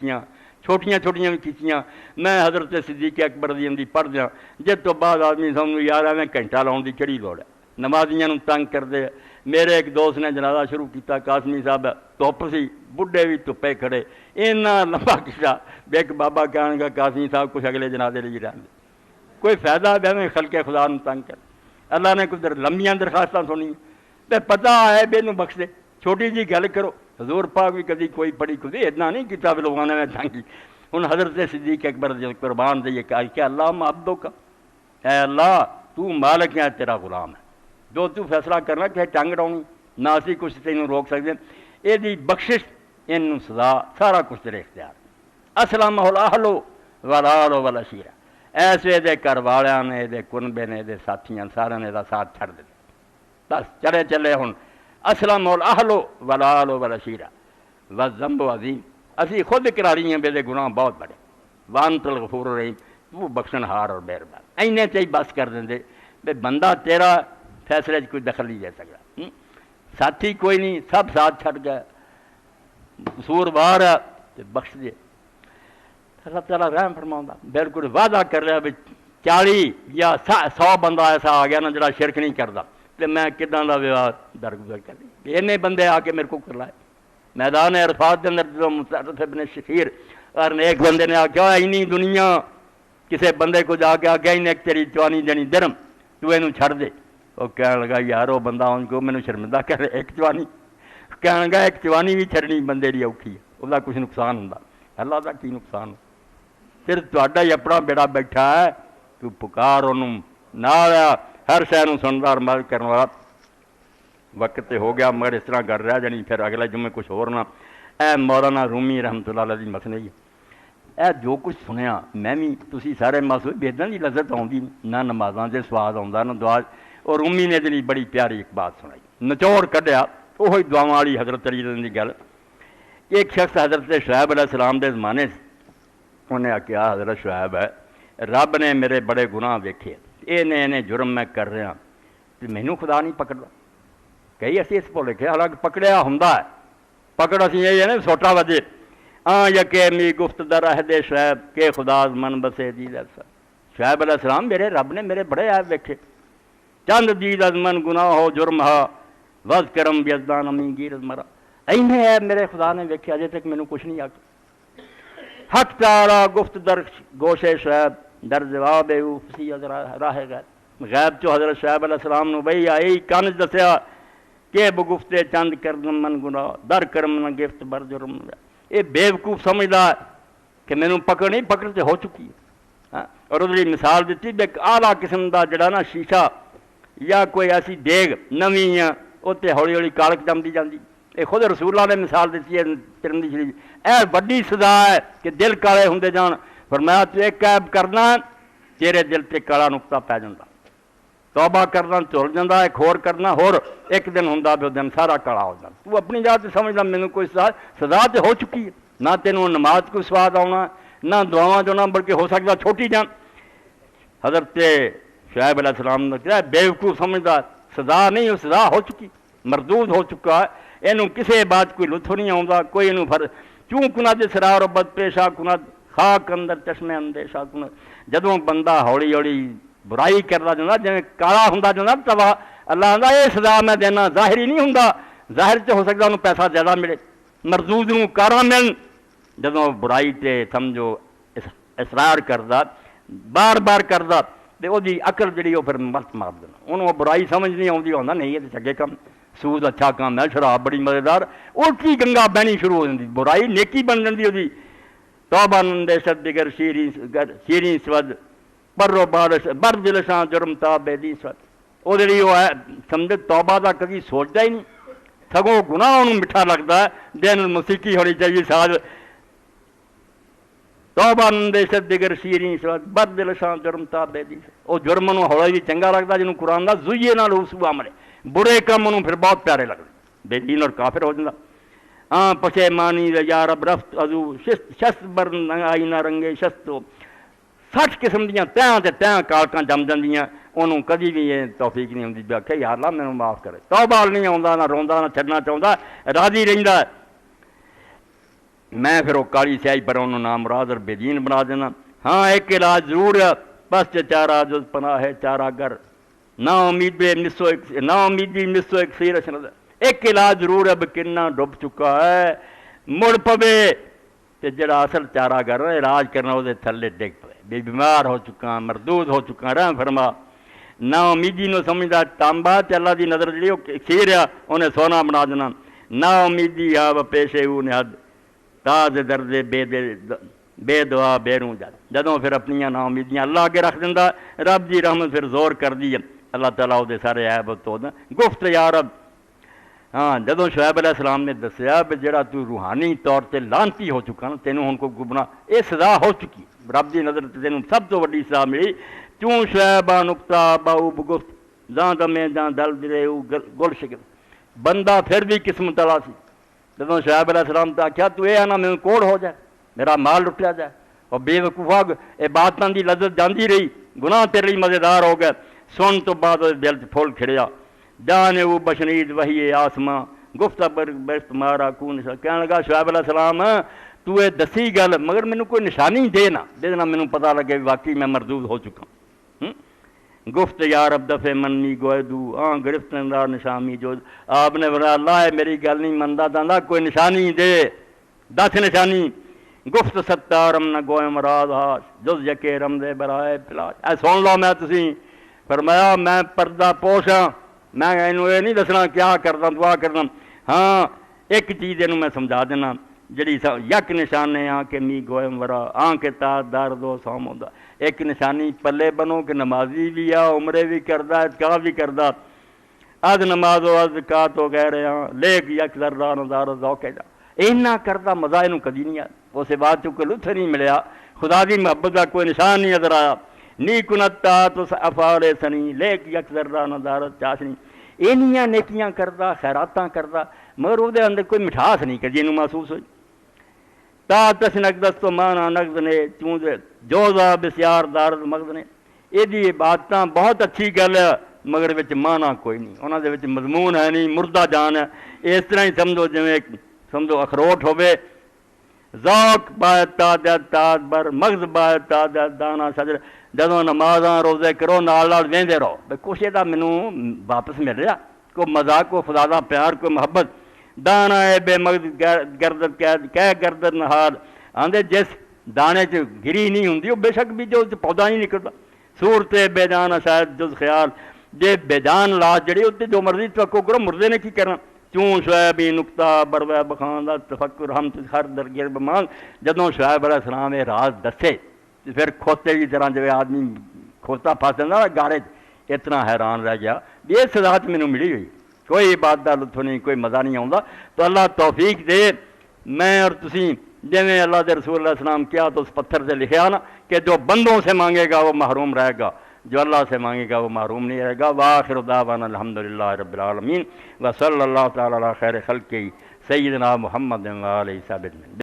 چھوٹیاں چھوٹیاں بھی کیتیاں. میں حضرت صدیق اکبر دی پڑھ دیا جس تو بعد آدمی سامنے یار ایویں گھنٹہ لاؤن کی کہڑی لوڑ ہے. نمازیاں تنگ کرتے. میرے ایک دوست نے جنازہ شروع کیتا قاسمی صاحب دھپ سی بڈھے بھی دھپے کھڑے اینا لمبا کیتا ایک بابا کہنے گا قاسمی صاحب کچھ اگلے جنازے لیے رہن دے. کوئی فائدہ بہن خلق خدا تنگ کر. اللہ نے کچھ لمبیاں درخواستیں سنی تے پتہ ہے بے نو بخش دے. چھوٹی جی گل کرو حضور پاک بھی کدی کوئی پڑھی کدی اتنا نہیں کیتا بھی لوگوں نے تنگی. ہن حضرت صدیق اکبر قربان دے یہ کہا کہ اللہ معبدوں کا اے اللہ تو مالک ہے تیرا غلام ہے جو تو فیصلہ کرنا کہ ٹنگ ڈاؤنی نہ اسی کچھ تینوں روک سکتے یہ دی بخشش ان سزا سارا کچھ تیرے اختیار. اسلم الاہلو والآل والعشیرہ ایسے دے گھر والوں نے دے کنبے نے دے ساتھیاں سارے نے دا ساتھ چھڑ دے بس چلے چلے ہن. اسلم الاہلو والآل والعشیرہ والذنب عظیم اسی خود اقراری ہیں بے گناہ بہت بڑے. وانت الغفور الرحیم وہ بخشن ہار اور مہربان. اینے چاہیے بس کر دیں بے بندہ تیرا فیصلے کوئی دخل نہیں دے سکتا. ساتھی کوئی نہیں سب ساتھ چھڑ گئے قصور وار ہے بخش دے. اللہ تعالیٰ رحم فرماؤں بالکل وعدہ کر رہا بھی 40 یا 100 بندہ ایسا آ گیا نا جڑا شرک نہیں کرتا تو میں کداں دا ویواہ درگزر کر لی. اینے بندے آ کے میرے کو کر لائے میدان عرفات کے اندر جو مصطفی ابن شخیر اور ایک بندے نے آخیا اینی دنیا کسی بندے کو جا کے آگیا انہیں ایک تیری چوانی دینی درم تو اینو چھڑ دے. وہ کہنے لگا یار وہ بندہ ان کو مینوں شرمندہ کر ایک چوانی. کہنے لگا ایک چوانی بھی چھڑنی بندے دی اوکھی ہے اس کا کچھ نقصان ہوں. اللہ کا کی نقصان ہو پھر تہاڈا ہی اپنا بیڑا بیٹھا ہے تو پکار انہوں نال ہر شے نوں سندا اور مدد کرنے والا. وقت تے ہو گیا مگر اس طرح کر رہا جانی پھر اگلے جمعے کچھ اور نہ. اے مولانا رومی رحمت اللہ علیہ دی مسئلہ اے جو کچھ سنیا میں بھی تسی سارے مسئلے بیداں دی لذت آؤندی نہ نمازاں دے سواد آਉਂਦਾ نہ دعا. اور رومی نے دلی بڑی پیاری ایک بات سنائی نچوڑ کڈیا وہی دعاواں والی حضرت علی دی گل. ایک شخص حضرت شعیب علیہ السلام دے زمانے انہیں آخیا حضرت شعیب ہے رب نے میرے بڑے گناہ ویکھے انہیں جرم میں کر رہا تو مینوں خدا نہیں پکڑدا. کئی اسی اس بھولے کہ حالانکہ پکڑیا ہوندا ہے پکڑ اسی یہ ہے نا سوٹا وجے یقے می گفت در عہد شعیب کہ خدا من بسے دید ایسا. شعیب علیہ السلام میرے رب نے میرے بڑے عیب ویکھے چند دید از من گناہ ہو جرم ہا وز کرم بیزدان امی گیر از مرا. اینے عیب میرے خدا نے ویکھے اجے تک مینوں کچھ نہیں آتا. حق تعالی گفت در گوش شعیب در جواب او فسی از راہ غیب چو حضرت شعیب علیہ السلام نو بھئی آئی کانج دسیا کہ بگفتے چند کردم من گناہ در کرم نہ گفت بر جرم. یہ بیوقوف سمجھدا کہ مینوں پکڑ نہیں پکڑ تے ہو چکی ہے. اور اس مثال دیتی بھی ایک اعلیٰ قسم دا جڑا نا شیشہ یا کوئی ایسی دیگ نویں اتنے ہولی ہولی کالک جمتی جاتی. یہ خود رسول اللہ نے مثال دیتی ہے ترمذی شریف. اے بڑی سزا ہے کہ دل کالے ہوندے جان. فرمایا تو ایک عیب کرنا تیرے دل تے کالا نقطہ پی جاتا. توبہ کرنا چل جاتا ایک ہور کرنا ہور ایک دن ہوں بھی دن سارا کالا ہو جاتا. تو اپنی جات سمجھنا مینوں کوئی سزا تو ہو چکی ہے نہ تینوں نماز کو سواد آنا نہ دعاواں جو نہ بلکہ ہو سکتا چھوٹی جان. حضرت شعیب علیہ السلام نے کہا بیوقوف سمجھدا سزا نہیں وہ سزا ہو چکی مردود ہو چکا ہے. اینوں کسی بات کوئی لطف نہیں آتا کوئی اینوں چوں کناد سرار و بد پیشہ کناد خاک اندر چشمے اندیشہ کناد. جدوں بندہ ہولی ہولی برائی کرتا جاتا جی کالا ہوں جاتا توا اللہ آتا یہ سزا میں دینا ظاہری نہیں ہوں ظاہر سے ہو سکتا انہوں پیسہ زیادہ ملے مردود نوں کارا ملن. جدوں برائی تے سمجھو اصرار کرتا بار بار کرتا تو وہ عقل جڑی وہ پھر مست مار دینا انہوں برائی سمجھ نہیں آتی ہوتا نہیں یہ چنگے کام سود اچھا کام ہے شراب بڑی مزیدار الٹی گنگا بہنی شروع ہو جاتی برائی نیکی بن جاتی وہ توبہ نندیشت دیگر شیریں سود برو بارش بر دلشاں جرم تابے دی سود. وہ جی وہ ہے سمجھے توبہ کا کبھی سوچتا ہی نہیں سگوں گناہ انہوں میٹھا لگتا ہے. دن موسیقی ہونی چاہیے ساز توبہ نندیشت دیگر شیریں سود بر دلشاں جرم تابے دی. وہ جرم انہوں ہولا بھی چنگا لگتا جنہوں قرآن دا زوئیے نال اسو عملے برے کام انہوں پھر بہت پیارے لگتے بے دین اور کافر ہو جاتا. ہاں پشے مانی یا رب رفت ازو شست بر آئی نہ رنگے شست 60 قسم دیاں تیاں تے تیاں کالکاں جم جاندیاں انہوں کدی بھی یہ توفیق نہیں ہوندی. آکھے یا اللہ مینوں معاف کرے توبہ نہیں آਉਂدا نہ روندا نہ چھڈنا چاہندا راضی رہندا. میں پھر وہ کالی سیاہی پر انہوں نام مراد اور بے دین بنا دینا۔ ہاں ایک علاج ضرور ہے، بس چارہ جز پناہ ہے چارہ گر، نا امیدی مسو ایک سیر اشند۔ ایک علاج ضرور ہے بکنہ ڈب چکا ہے مڑ پوے تے جڑا اصل چارہ گر علاج کرنا وہ تھلے ڈگ پے، بے بیمار ہو چکا مردود ہو چکا، رحم فرما۔ نا امیدی نو سمجھدا تانبا تے اللہ دی نظر جڑی سیر ہے انہیں سونا بنا دینا۔ نا امیدی آ پیشے او نے حد تاز درد بے دعا بیروں جدوں پھر اپنی نا امیدیاں اللہ اگے رکھ دیندا، رب دی رحمت پھر زور کر دی اللہ تعالیٰ وہ سارے عیب تو گفت یا رب۔ ہاں جدوں شعیب علیہ السلام نے دسیا بھی جڑا تو روحانی طور تے لانتی ہو چکا نا، تینوں ہن کو گمراہ یہ سزا ہو چکی، رب دی نظر تے تینوں سب تو وڈی سزا ملی۔ چوں شعیبہ نکتا باؤ بگفت جاں دمے جاں دل درے گل شکر، بندہ پھر بھی قسمت والا سی۔ جدوں شعیب علیہ السلام تے آکھیا تو اے آنا میں کوڑ ہو جائے، میرا مال لٹیا جائے، اور بے وقوفا اے باتاں دی لذت جاندی رہی، گناہ تیرے لیے مزیدار ہو گئے۔ سن تو بعد دل چ پھول کھڑیا، جانے وہ بشنید وہی آسماں گفتہ برست مارا کون کہنے لگا شعیب علیہ السلام تو اے دسی گل مگر مینوں کوئی نشانی دے نا جس مینوں پتہ لگے واقعی میں مردود ہو چکا۔ گفت یا رب دفع منی گوئے دو آں گرفت اندار نشامی جو آپ نے بنا اللہ ہے میری گل نہیں مندا داندا کوئی نشانی دے، دس نشانی۔ گفت ستارم نہ گوئے مراد ہاش جز یکے رمدے برائے پلاش۔ اے سن لو میں تسی فرمایا میں پردہ پوش ہاں، میں انہوں یہ نہیں دسنا کیا کرنا دعا کرنا۔ ہاں ایک چیز انہوں میں سمجھا دینا جڑی یک نشانے آن کے می گوئم ورا آن کے تا دار دو سوم ہوتا، ایک نشانی پلے بنو کہ نمازی بھی آ عمرے بھی کردہ اتقاء بھی کردہ از نماز و از زکات ہو گئے رہے ہاں لیک یک ذرہ نظار و ذوق ہے جا اینا کردہ مزہ انہوں کدی نہیں آیا، اسے بات چکے لطف نہیں ملیا، خدا دی محبت کا کوئی نشان نہیں نظر آیا۔ نی کنتا تو افعال سنی لیک یک ذرہ نظارت چاشنی، اینیاں نیکیاں کردہ خیراتاں کردہ مگر وہ دے اندر کوئی مٹھاس نہیں کر جنوں محسوس ہوئی۔ تا تس نقدس تو مانا نقد نے چوں دے جوزا بسیار دارد مقد نے، یہ دی باتاں بہت اچھی گل ہے مگر وچ مانا کوئی نہیں، انہاں دے وچ مضمون ہے نہیں، مردہ جان ہے۔ اس طرح ہی سمجھو جویں سمجھو اخروٹ ہوئے، ذوق باید تادت تاد بر مغز باید تادت دانا شجر، جدوں نمازاں روزے کرو نال نال ویندے رہو بھئی کچھ یہ مینوں واپس مل رہا، کوئی مزاق کو خدا دا پیار کوئی محبت۔ دانا ہے بے مغز گردت کہہ گردت نہاد، آندے جس دانے چ گری نہیں ہوندی وہ بے شک بھی جو پودا نہیں نکلتا۔ صورت بے جان شاید جز خیال، جے بے جان لاش جڑی ہوتی جو مرضی توقع کرو مردے نے کی کرنا۔ چوں شعیبی نکتہ بروے بخان دا تفکر ہم ہر درگیر بمان، جدوں شعیب علیہ السلام یہ راز دسے پھر کھوتے کی طرح جو آدمی کھوتا پھنس نا گاڑے اتنا حیران رہ گیا یہ سزا مینوں ملی ہوئی، کوئی بات دا لطف نہیں کوئی مزہ نہیں آتا۔ تو اللہ توفیق دے میں اور تسی جویں اللہ دے رسول علیہ السلام کیا تو اس پتھر سے لکھیا نا کہ جو بندوں سے مانگے گا وہ محروم رہے گا، جو اللہ سے مانگے گا وہ محروم نہیں رہے گا۔ وآخر دعوانا الحمدللہ رب العالمین وصلی اللہ تعالی علی خیر خلقہ سیدنا محمد و آلہ وصحبہ اجمعین۔